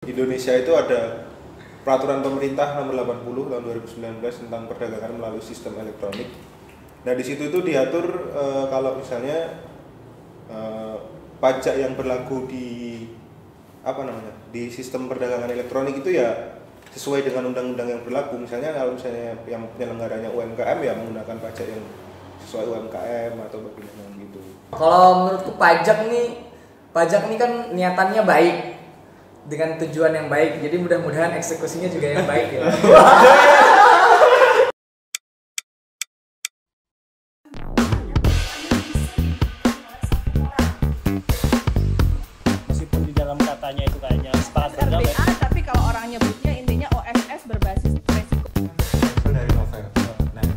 Di Indonesia itu ada peraturan pemerintah nomor 80 tahun 2019 tentang perdagangan melalui sistem elektronik. Nah, di situ itu diatur kalau misalnya pajak yang berlaku di di sistem perdagangan elektronik itu ya sesuai dengan undang-undang yang berlaku. Misalnya kalau misalnya yang penyelenggaranya UMKM ya menggunakan pajak yang sesuai UMKM atau bagaimana gitu. Kalau menurutku pajak nih kan niatannya baik dengan tujuan yang baik. Jadi mudah-mudahan eksekusinya juga yang baik ya. Meskipun di dalam katanya itu kayaknya sepakat berdamai. RBA, tapi kalau orang nyebutnya intinya OSS berbasis resiko. Dari novel. Nah.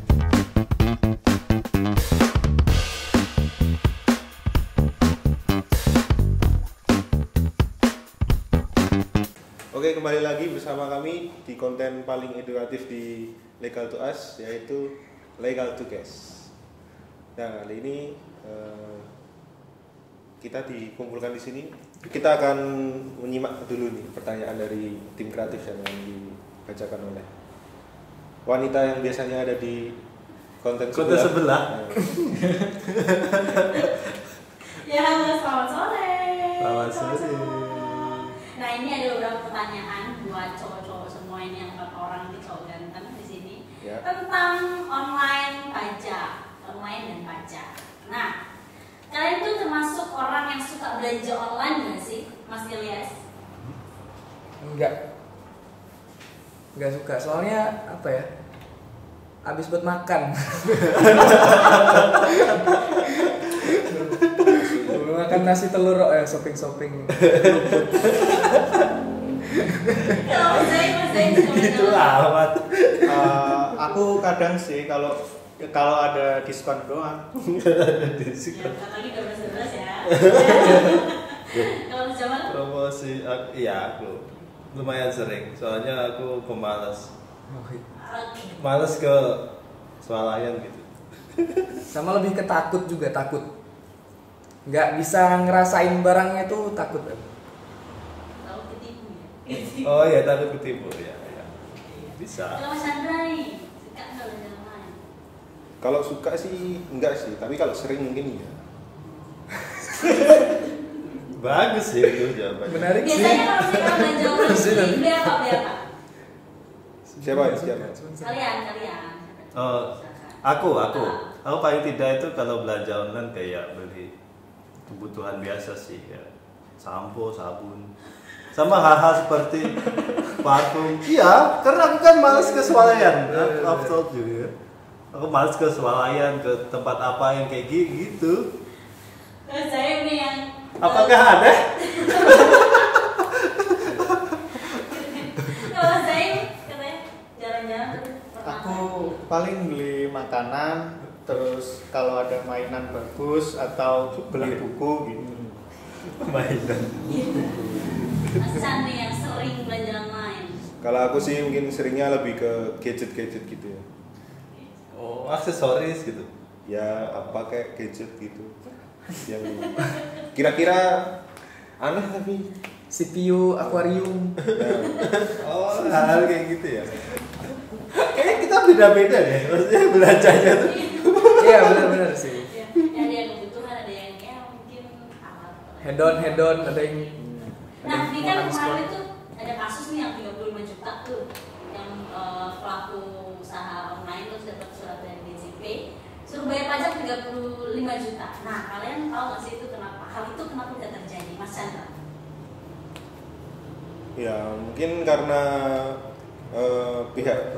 Oke, kembali lagi bersama kami di konten paling edukatif di Legal to Us, yaitu Legal to Cash. Nah, kali ini kita dikumpulkan di sini. Kita akan menyimak dulu nih pertanyaan dari tim kreatif yang dibacakan oleh wanita yang biasanya ada di konten sebelah. Ya, halo, selamat sore. Selamat sore. Nah, ini ada beberapa pertanyaan buat cowok-cowok semua ini yang 4 orang di cowok ganteng di sini Ya. tentang online dan pajak. Nah, kalian tuh termasuk orang yang suka belanja online nggak sih, Mas Ilyas? Enggak suka. Soalnya apa ya? Habis buat makan. Makan nasi telur shopping. Kalau Mas Zain suka Itu belanja amat. Aku kadang sih kalau ada diskon doang. ya, lagi 12 ya. Kalau Mas Jamal? Promosi, iya aku lumayan sering. Soalnya aku pemalas, Oke. malas ke swalayan gitu. Sama lebih ke takut. Nggak bisa ngerasain barangnya tuh takut. Tahu ketipu ya? Oh iya, takut ketipu ya. Bisa. Kalau Mas Chandra nih, suka nggak belanja online? Kalau suka sih enggak sih, tapi kalau sering mungkin iya. Bagus sih itu jawabannya. Menarik sih. Biasanya kalau kita belanja online, beli apa? Siapa? Kalian. Oh, aku paling tidak itu kalau belanja online kayak beli kebutuhan biasa sih ya, sampo, sabun, sama hal-hal seperti parfum. Iya, karena aku kan malas ke swalayan. I've told you ya. Aku malas ke swalayan, ke tempat apa yang kayak gitu. Terus saya nih yang Apakah ada? kalau saya katanya jarang-jarang pernah. Aku paling beli makanan, terus kalau ada mainan bagus atau beli buku gitu. Mainan. Mas Chan nih yang sering belanja online. Kalau aku sih mungkin seringnya lebih ke gadget gitu ya. Oh, aksesoris gitu. Ya apa kayak gadget gitu. Yang kira-kira aneh tapi CPU, akuarium. ya, Oh, hal kayak gitu ya. Kayaknya kita beda-beda deh. Maksudnya belanjanya tuh. Iya benar sih. Ya, ada yang kebutuhan, ada yang ya mungkin alat. Head on ada yang. Nah, ini kan kemarin itu ada kasus nih yang 35 juta tuh yang pelaku usaha online terus dapat surat dari DJP suruh bayar pajak 35 juta. Nah, kalian tahu nggak sih itu kenapa? Hal itu kenapa tidak terjadi, Mas Chandra? ya mungkin karena pihak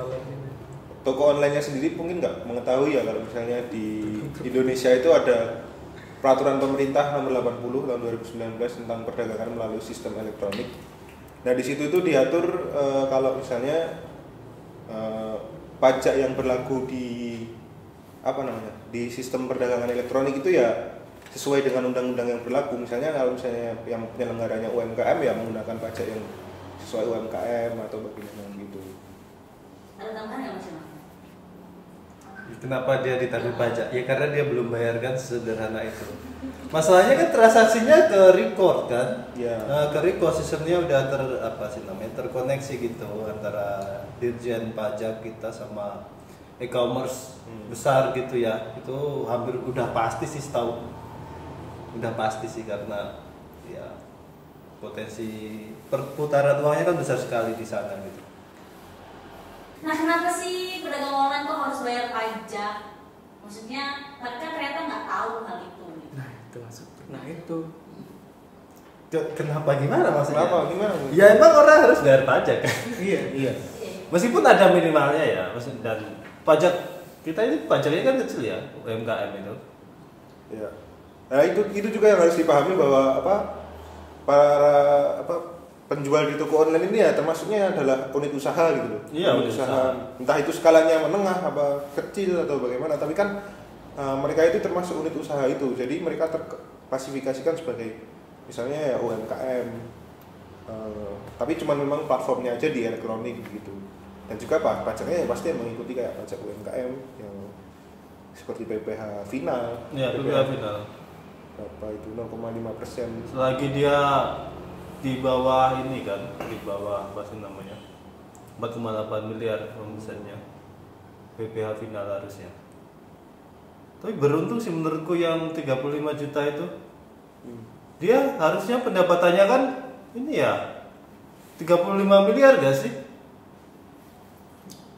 toko online-nya sendiri mungkin nggak mengetahui ya kalau misalnya di Indonesia itu ada peraturan pemerintah nomor 80 tahun 2019 tentang perdagangan melalui sistem elektronik. Nah, di situ itu diatur kalau misalnya pajak yang berlaku di di sistem perdagangan elektronik itu ya sesuai dengan undang-undang yang berlaku. Misalnya kalau misalnya yang penyelenggaranya UMKM ya menggunakan pajak yang sesuai UMKM atau bagaimana gitu. Ada tambahan nggak Mas Jamal? Kenapa dia ditagih pajak? Ya karena dia belum bayarkan sederhana itu. Masalahnya kan transaksinya ke record kan? Iya. Nah, ke record sistemnya udah terkoneksi gitu antara Dirjen Pajak kita sama e-commerce besar gitu ya. Itu hampir udah pasti sih setahu. Udah pasti sih karena ya potensi perputaran uangnya kan besar sekali di sana gitu. Nah, kenapa sih pedagang online kok harus bayar pajak? Maksudnya, mereka ternyata nggak tahu hal itu. Nah itu masuk. Nah itu. Kenapa gimana maksudnya? Kenapa gimana? Ya emang orang harus bayar pajak. Iya. Iya. Meskipun ada minimalnya ya, dan pajak kita ini pajaknya kan kecil ya, UMKM itu. Ya. Nah itu juga yang harus dipahami bahwa para penjual di toko online ini ya termasuknya adalah unit usaha gitu loh. Iya, unit usaha. Entah itu skalanya menengah apa kecil atau bagaimana, tapi kan mereka itu termasuk unit usaha itu. Jadi mereka terklasifikasikan sebagai misalnya ya UMKM. Tapi cuma memang platformnya aja di elektronik gitu. Dan juga pajaknya ya pasti mengikuti kayak pajak UMKM yang seperti PPh final. Iya, PPh final. Berapa itu 0,5%. Selagi dia di bawah ini kan, di bawah apa sih namanya 4,8 miliar omsetnya, PPh final harusnya. Tapi beruntung sih menurutku yang 35 juta itu, dia harusnya pendapatannya kan ini ya 35 miliar gak sih?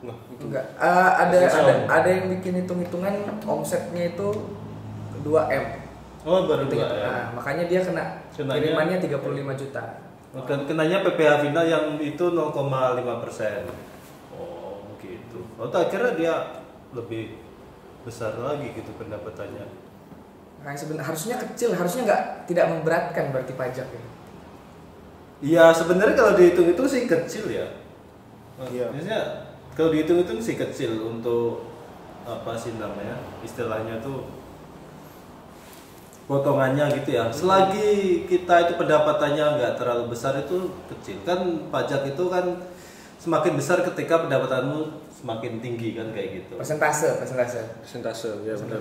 Nah, itu. Enggak. Ada yang bikin hitung-hitungan omsetnya itu 2M. Oh baru 2 ya. Nah, makanya dia kena kirimannya 35 juta. Dan kenanya PPh final yang itu 0,5%. Oh gitu. Oh tak kira dia lebih besar lagi gitu pendapatannya. Nah, sebenarnya harusnya kecil, harusnya tidak memberatkan berarti pajak ya. Iya sebenarnya kalau dihitung-hitung sih kecil ya. Iya. Maksudnya kalau dihitung-hitung sih kecil untuk apa sih namanya istilahnya tuh potongannya gitu ya. Selagi kita itu pendapatannya nggak terlalu besar itu kecil kan, pajak itu kan semakin besar ketika pendapatanmu semakin tinggi kan kayak gitu. Persentase Ya benar.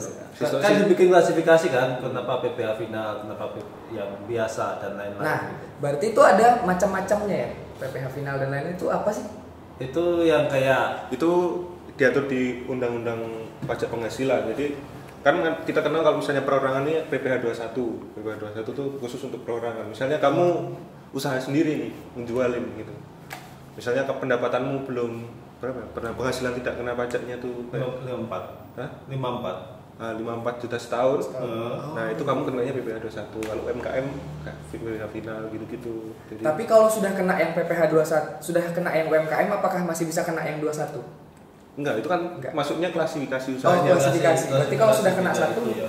Kan dibikin klasifikasi kan, kenapa PPh final, kenapa yang biasa dan lain-lain. Nah, berarti itu ada macam-macamnya ya. PPh final dan lain-lain itu apa sih? Itu yang kayak Itu diatur di Undang-Undang Pajak Penghasilan. Jadi kan kita kenal kalau misalnya perorangan ini PPh 21. PPh 21 itu khusus untuk perorangan. Misalnya kamu usaha sendiri nih, menjualin gitu. Misalnya pendapatanmu belum berapa? Pernah penghasilan tidak kena pajaknya tuh 54. Hah? 54. Nah, 54 juta setahun. Nah, itu kamu kenanya PPh 21. Kalau UMKM PPh final gitu-gitu. Jadi Tapi kalau sudah kena yang PPh 21, sudah kena yang UMKM, apakah masih bisa kena yang 21? enggak, itu kan Enggak. masuknya klasifikasi Oh, usahanya. klasifikasi. Berarti kalau sudah kena Klasifikasi, satu, iya.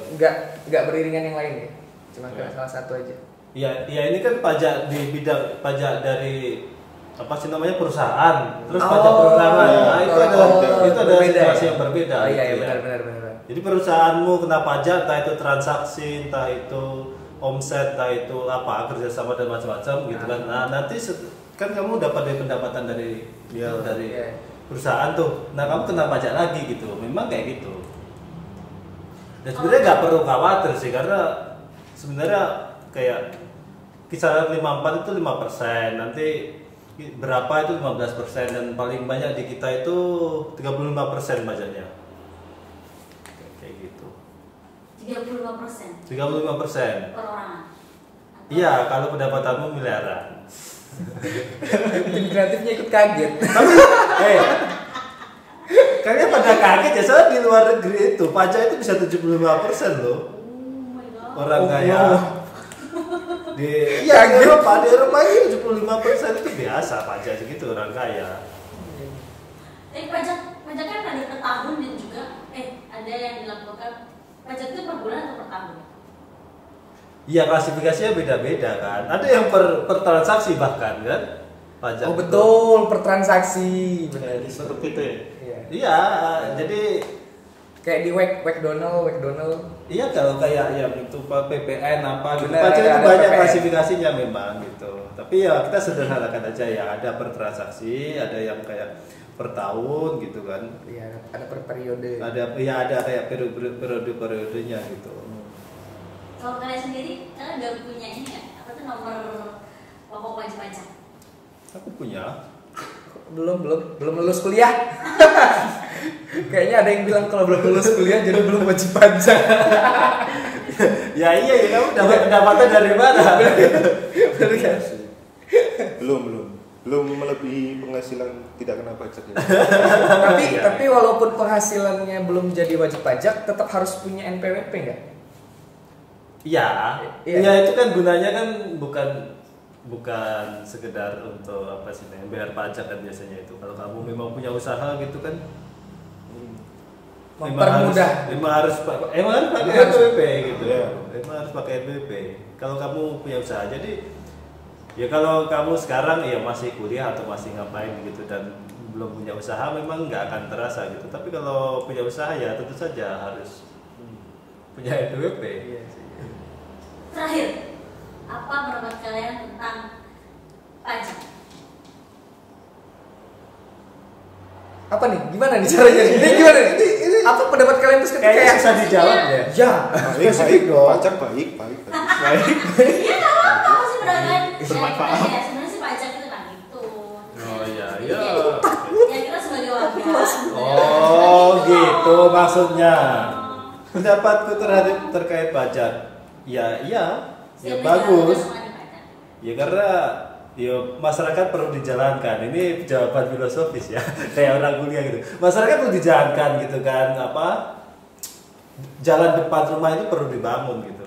enggak beriringan yang lain ya? Cuma kena Iya. salah satu aja. Ya ini kan pajak di bidang pajak dari apa sih namanya perusahaan, terus Oh, pajak perorangan. Nah, itu oh, adalah berbeda situasi ya? yang berbeda. Oh iya, gitu ya. benar. Jadi perusahaanmu kena pajak, entah itu transaksi, entah itu omset, entah itu apa kerjasama dan macam-macam gitu kan. Nah nanti kan kamu dapat dari pendapatan dari Iya. dari Iya. perusahaan tuh. Nah kamu kena pajak lagi gitu. Memang kayak gitu. Dan sebenarnya nggak perlu khawatir sih karena sebenarnya kayak kisaran 54 itu 5%, nanti berapa itu 15% dan paling banyak di kita itu 35% pajaknya. Kayak gitu. 35% 35%. perorangan. Iya, kalau pendapatanmu miliaran. Tim kreatifnya ikut kaget. Kalian pada kaget ya, soalnya di luar negeri itu pajak itu bisa 75% loh. Oh my god. Orang kaya di Kaget. Di Eropa itu 75% itu biasa pajak segitu orang kaya. Pajak kan ada per tahun dan juga ada yang dilakukan pajak itu per bulan atau per tahun? Iya, klasifikasinya beda-beda kan. Ada yang per transaksi bahkan kan pajak. Oh betul, per transaksi. Benar. Seperti itu ya. Iya. Iya, jadi Kayak di McDonald. Iya, kalau kayak yang itu PPN apa gitu. Benar, Pajak itu ada banyak PPN. klasifikasinya memang gitu. Tapi ya kita sederhanakan aja ya, ada per transaksi, ada yang kayak per tahun gitu kan. Iya, ada per periode. Ada kayak periode-periodenya gitu. Kalau kalian sendiri, kalian udah punya ini nggak? Apa tuh nomor pokok wajib pajak? Aku punya. Belum lulus kuliah. Kayaknya ada yang bilang kalau belum lulus kuliah jadi belum wajib pajak. Ya iya, ya kamu dapat pendapatan dari mana? Bener kan? Belum melebihi penghasilan tidak kena pajak ya. Tapi walaupun penghasilannya belum jadi wajib pajak, tetap harus punya NPWP nggak? Iya. Iya. Ya itu kan gunanya kan bukan sekedar untuk apa sih, bayar pajak kan biasanya itu. Kalau kamu memang punya usaha gitu kan, Mempermudah. Emang harus pakai NPWP gitu. Emang harus pakai NPWP. Kalau kamu punya usaha, jadi ya kalau kamu sekarang ya masih kuliah atau masih ngapain gitu dan belum punya usaha, memang nggak akan terasa gitu. Tapi kalau punya usaha ya tentu saja harus punya NPWP. Iya sih. Terakhir, apa pendapat kalian tentang pajak? Apa nih? Gimana nih caranya? Ini gimana nih? Apa pendapat kalian terus ketika Kayaknya susah dijawab ya. Ya, Baik dong. Pajak baik. Iya nggak apa-apa, masih beragam. Bermanfaat. Ya sebenarnya sih pajak itu kan gitu. Oh iya. Ya kita sebagai warga. Oh gitu maksudnya. Pendapatku terkait pajak. Ya bagus. Ya karena masyarakat perlu dijalankan. Ini jawaban filosofis ya. Kayak orang kuliah gitu. Masyarakat perlu dijalankan gitu kan, jalan depan rumah itu perlu dibangun gitu.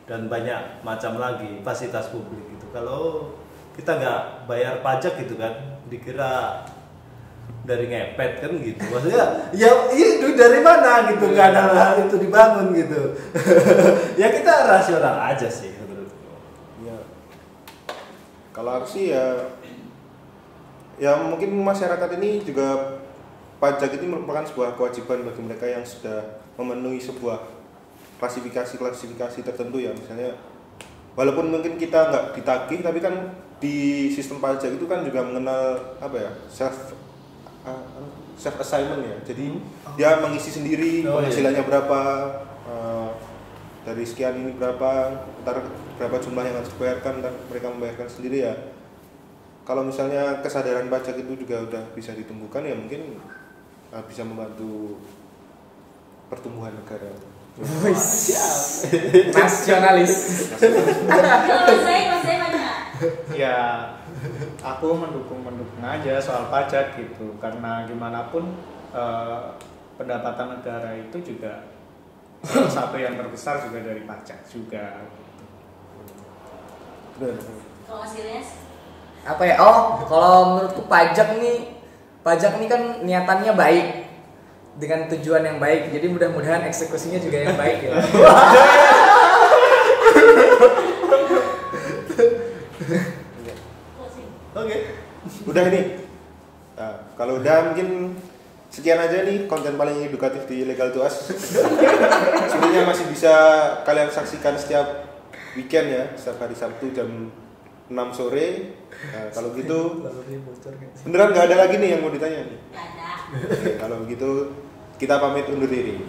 Dan banyak macam lagi fasilitas publik gitu. Kalau kita nggak bayar pajak gitu kan, dikira dari ngepet kan gitu. Maksudnya ya itu dari mana gitu, nggak ada hal itu dibangun gitu. Ya kita rasional aja sih menurutku. Ya. Kalau aku sih ya mungkin masyarakat ini juga pajak itu merupakan sebuah kewajiban bagi mereka yang sudah memenuhi sebuah klasifikasi tertentu ya. Misalnya walaupun mungkin kita nggak ditagih, tapi kan di sistem pajak itu kan juga mengenal self assignment ya. Jadi dia mengisi sendiri penghasilannya berapa, dari sekian ini berapa, ntar berapa jumlah yang harus dibayarkan, dan mereka membayarkan sendiri ya. Kalau misalnya kesadaran pajak itu juga udah bisa ditumbuhkan ya, mungkin bisa membantu pertumbuhan negara. Nasionalis. Kalau saya mana? Ya aku mendukung aja soal pajak gitu, karena gimana pun pendapatan negara itu juga salah satu yang terbesar juga dari pajak juga. Kalau Mas Ilyas? Apa ya? Oh, kalau menurutku pajak nih kan niatannya baik dengan tujuan yang baik. Jadi mudah-mudahan eksekusinya juga yang baik ya. Oke. Udah ini. Nah, kalau udah mungkin sekian aja nih konten paling edukatif di Legal to Us. Sebenarnya masih bisa kalian saksikan setiap weekend ya, setiap hari Sabtu jam 6 sore. Nah, kalau gitu beneran nggak ada lagi nih yang mau ditanya nih. Nggak ada. Oke, kalau begitu kita pamit undur diri.